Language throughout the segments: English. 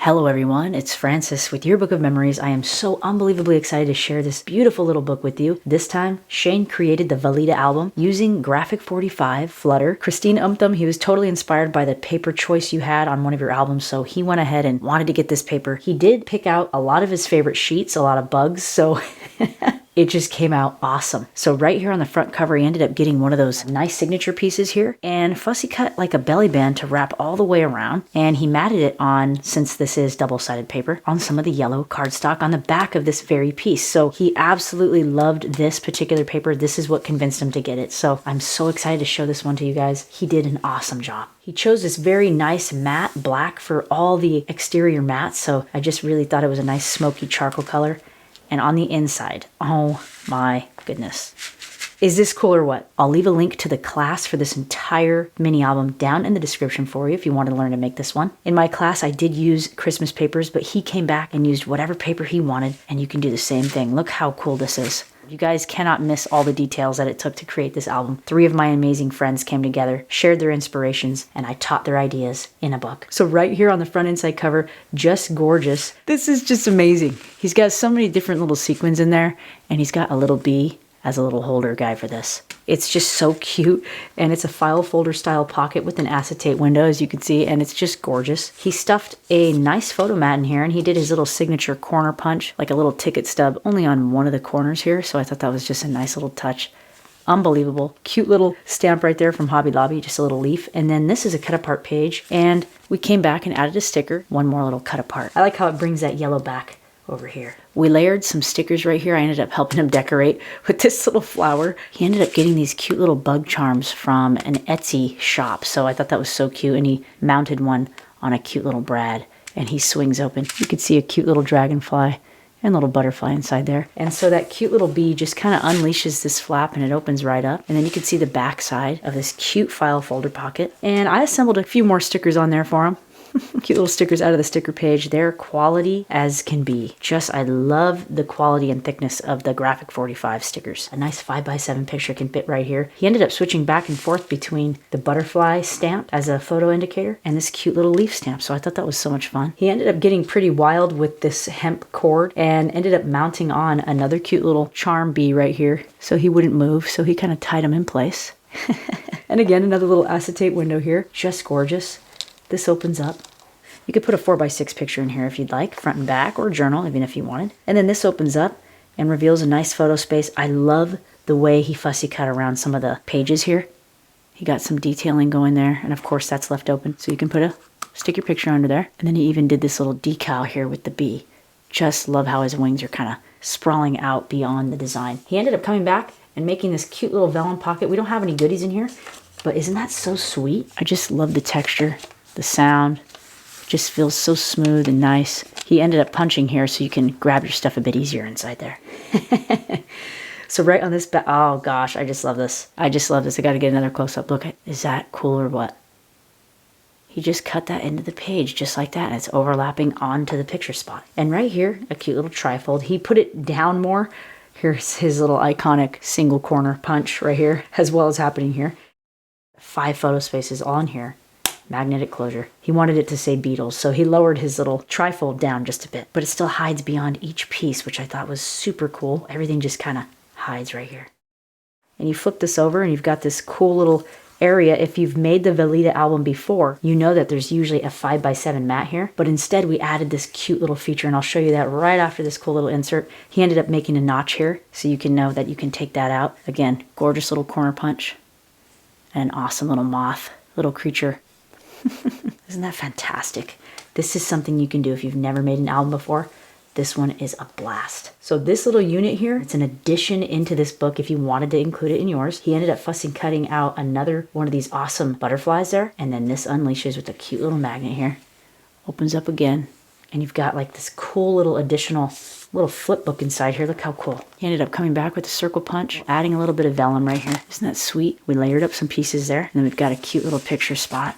Hello everyone, it's Francis with Your Book of Memories. I am so unbelievably excited to share this beautiful little book with you. This time, Shayne created the Veleeta album using Graphic 45, Flutter. Christine he was totally inspired by the paper choice you had on one of your albums, so he went ahead and wanted to get this paper. He did pick out a lot of his favorite sheets, a lot of bugs, so it just came out awesome. So right here on the front cover, he ended up getting one of those nice signature pieces here and fussy cut like a belly band to wrap all the way around. And he matted it on, since this is double-sided paper, on some of the yellow cardstock on the back of this very piece. So he absolutely loved this particular paper. This is what convinced him to get it. So I'm so excited to show this one to you guys. He did an awesome job. He chose this very nice matte black for all the exterior mats. So I just really thought it was a nice smoky charcoal color. And on the inside, oh my goodness. Is this cool or what? I'll leave a link to the class for this entire mini album down in the description for you if you want to learn to make this one. In my class, I did use Christmas papers, but he came back and used whatever paper he wanted, and you can do the same thing. Look how cool this is. You guys cannot miss all the details that it took to create this album. 3 of my amazing friends came together, shared their inspirations, and I taught their ideas in a book. So right here on the front inside cover, just gorgeous. This is just amazing. He's got so many different little sequins in there, and he's got a little bee as a little holder guy for this. It's just so cute, and it's a file folder style pocket with an acetate window, as you can see, and it's just gorgeous. He stuffed a nice photo mat in here, and he did his little signature corner punch, like a little ticket stub, only on one of the corners here, so I thought that was just a nice little touch. Unbelievable. Cute little stamp right there from Hobby Lobby, just a little leaf. And then this is a cut apart page, and we came back and added a sticker, one more little cut apart. I like how it brings that yellow back over here. We layered some stickers right here. I ended up helping him decorate with this little flower. He ended up getting these cute little bug charms from an Etsy shop, so I thought that was so cute, and he mounted one on a cute little brad, and he swings open. You could see a cute little dragonfly and little butterfly inside there. And so that cute little bee just kind of unleashes this flap and it opens right up. And then you can see the back side of this cute file folder pocket. And I assembled a few more stickers on there for him. Cute little stickers out of the sticker page. They're quality as can be. I love the quality and thickness of the Graphic 45 stickers. A nice 5x7 picture can fit right here. He ended up switching back and forth between the butterfly stamp as a photo indicator and this cute little leaf stamp. So I thought that was so much fun. He ended up getting pretty wild with this hemp cord and ended up mounting on another cute little charm bee right here so he wouldn't move. So he kind of tied him in place. And again, another little acetate window here. Just gorgeous. This opens up. You could put a 4x6 picture in here if you'd like, front and back, or a journal, even if you wanted. And then this opens up and reveals a nice photo space. I love the way he fussy cut around some of the pages here. He got some detailing going there, and of course that's left open. So you can stick your picture under there. And then he even did this little decal here with the bee. Just love how his wings are kind of sprawling out beyond the design. He ended up coming back and making this cute little vellum pocket. We don't have any goodies in here, but isn't that so sweet? I just love the texture. The sound just feels so smooth and nice. He ended up punching here so you can grab your stuff a bit easier inside there. So right on this back, oh gosh, I just love this. I just love this. I got to get another close-up look. Is that cool or what? He just cut that into the page just like that, and it's overlapping onto the picture spot. And right here, a cute little trifold. He put it down more. Here's his little iconic single corner punch right here, as well as happening here. 5 photo spaces all in here. Magnetic closure. He wanted it to say Beatles, so he lowered his little trifold down just a bit, but it still hides beyond each piece, which I thought was super cool. Everything just kind of hides right here. And you flip this over and you've got this cool little area. If you've made the Veleeta album before, you know that there's usually a 5x7 mat here, but instead we added this cute little feature, and I'll show you that right after this cool little insert. He ended up making a notch here, so you can know that you can take that out. Again, gorgeous little corner punch and an awesome little moth, little creature. Isn't that fantastic? This is something you can do if you've never made an album before. This one is a blast. So this little unit here, it's an addition into this book if you wanted to include it in yours. He ended up fussing cutting out another one of these awesome butterflies there, and then this unleashes with a cute little magnet here. Opens up again, and you've got like this cool little additional little flip book inside here. Look how cool. He ended up coming back with a circle punch, adding a little bit of vellum right here. Isn't that sweet? We layered up some pieces there, and then we've got a cute little picture spot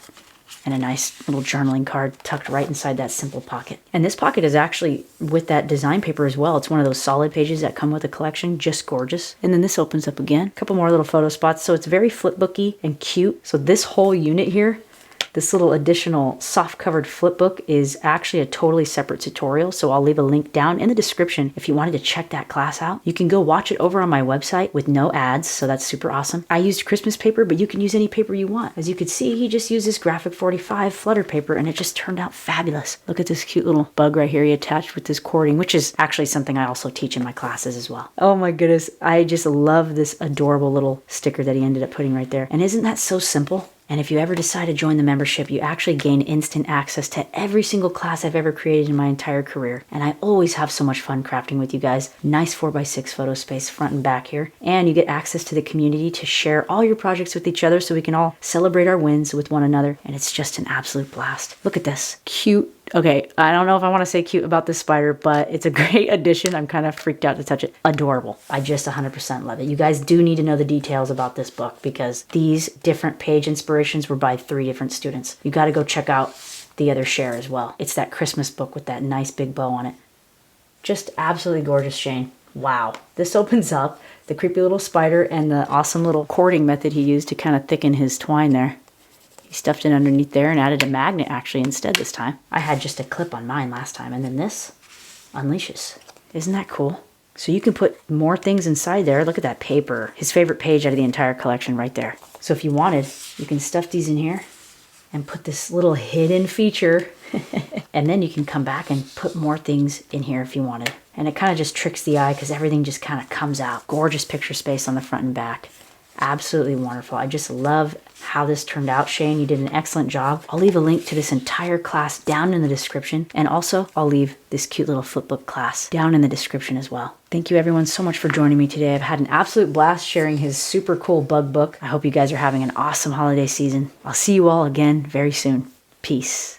and a nice little journaling card tucked right inside that simple pocket. And this pocket is actually with that design paper as well. It's one of those solid pages that come with a collection. Just gorgeous. And then this opens up again. A couple more little photo spots. So it's very flipbooky and cute. So this whole unit here, This little additional soft-covered flipbook is actually a totally separate tutorial, so I'll leave a link down in the description if you wanted to check that class out. You can go watch it over on my website with no ads, so that's super awesome. I used Christmas paper, but you can use any paper you want. As you can see, he just used this graphic 45 Flutter paper, and it just turned out fabulous. Look at this cute little bug right here he attached with this cording, which is actually something I also teach in my classes as well. Oh my goodness, I just love this adorable little sticker that he ended up putting right there. And isn't that so simple? And if you ever decide to join the membership, you actually gain instant access to every single class I've ever created in my entire career. And I always have so much fun crafting with you guys. Nice 4x6 photo space front and back here. And you get access to the community to share all your projects with each other so we can all celebrate our wins with one another. And it's just an absolute blast. Look at this. Cute. Okay, I don't know if I want to say cute about this spider, but it's a great addition. I'm kind of freaked out to touch it. Adorable. I just 100% love it. You guys do need to know the details about this book because these different page inspirations were by 3 different students. You got to go check out the other share as well. It's that Christmas book with that nice big bow on it. Just absolutely gorgeous, Shayne. Wow. This opens up the creepy little spider and the awesome little cording method he used to kind of thicken his twine there. He stuffed it underneath there and added a magnet actually instead this time. I had just a clip on mine last time, and then this unleashes. Isn't that cool? So you can put more things inside there. Look at that paper. His favorite page out of the entire collection right there. So if you wanted, you can stuff these in here and put this little hidden feature. And then you can come back and put more things in here if you wanted. And it kind of just tricks the eye because everything just kind of comes out. Gorgeous picture space on the front and back. Absolutely wonderful. I just love how this turned out, Shayne. You did an excellent job. I'll leave a link to this entire class down in the description. And also, I'll leave this cute little flipbook class down in the description as well. Thank you everyone so much for joining me today. I've had an absolute blast sharing his super cool bug book. I hope you guys are having an awesome holiday season. I'll see you all again very soon. Peace.